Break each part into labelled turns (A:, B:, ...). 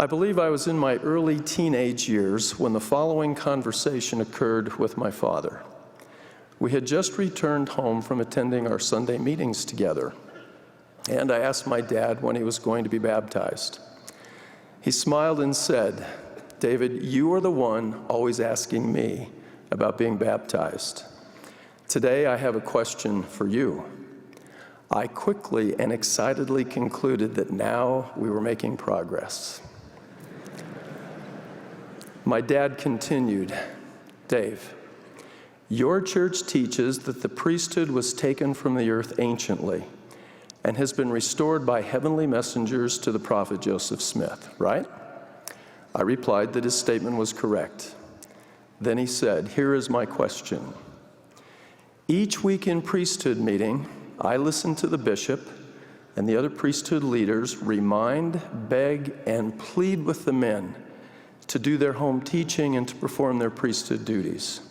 A: I believe I was in my early teenage years when the following conversation occurred with my father. We had just returned home from attending our Sunday meetings together, and I asked my dad when he was going to be baptized. He smiled and said, "David, you are the one always asking me about being baptized. Today I have a question for you." I quickly and excitedly concluded that now we were making progress. My dad continued, "Dave, your church teaches that the priesthood was taken from the earth anciently and has been restored by heavenly messengers to the prophet Joseph Smith, right?" I replied that his statement was correct. Then he said, "Here is my question. Each week in priesthood meeting, I listen to the bishop and the other priesthood leaders remind, beg, and plead with the men to do their home teaching and to perform their priesthood duties.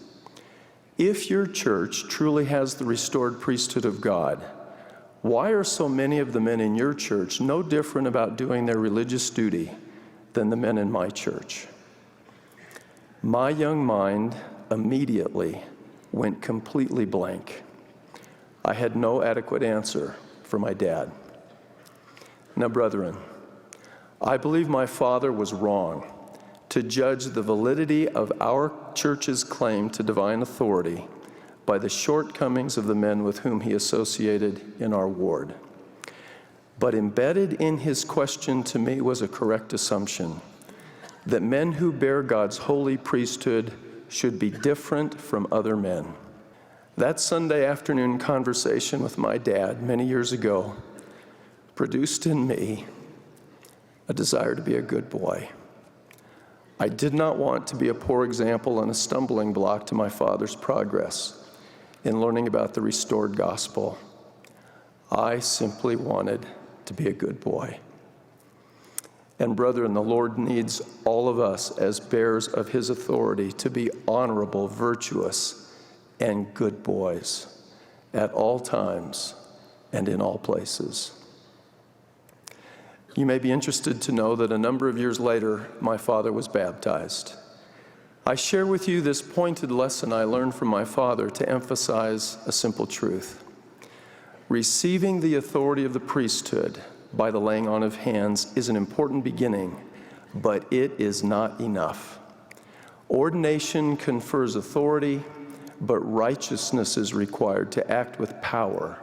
A: If your church truly has the restored priesthood of God, why are so many of the men in your church no different about doing their religious duty than the men in my church?" My young mind immediately went completely blank. I had no adequate answer for my dad. Now, brethren, I believe my father was wrong to judge the validity of our church's claim to divine authority by the shortcomings of the men with whom he associated in our ward. But embedded in his question to me was a correct assumption that men who bear God's holy priesthood should be different from other men. That Sunday afternoon conversation with my dad many years ago produced in me a desire to be a good boy. I did not want to be a poor example and a stumbling block to my father's progress in learning about the restored gospel. I simply wanted to be a good boy. And brethren, the Lord needs all of us as bearers of his authority to be honorable, virtuous, and good boys at all times and in all places. You may be interested to know that a number of years later, my father was baptized. I share with you this pointed lesson I learned from my father to emphasize a simple truth. Receiving the authority of the priesthood by the laying on of hands is an important beginning, but it is not enough. Ordination confers authority, but righteousness is required to act with power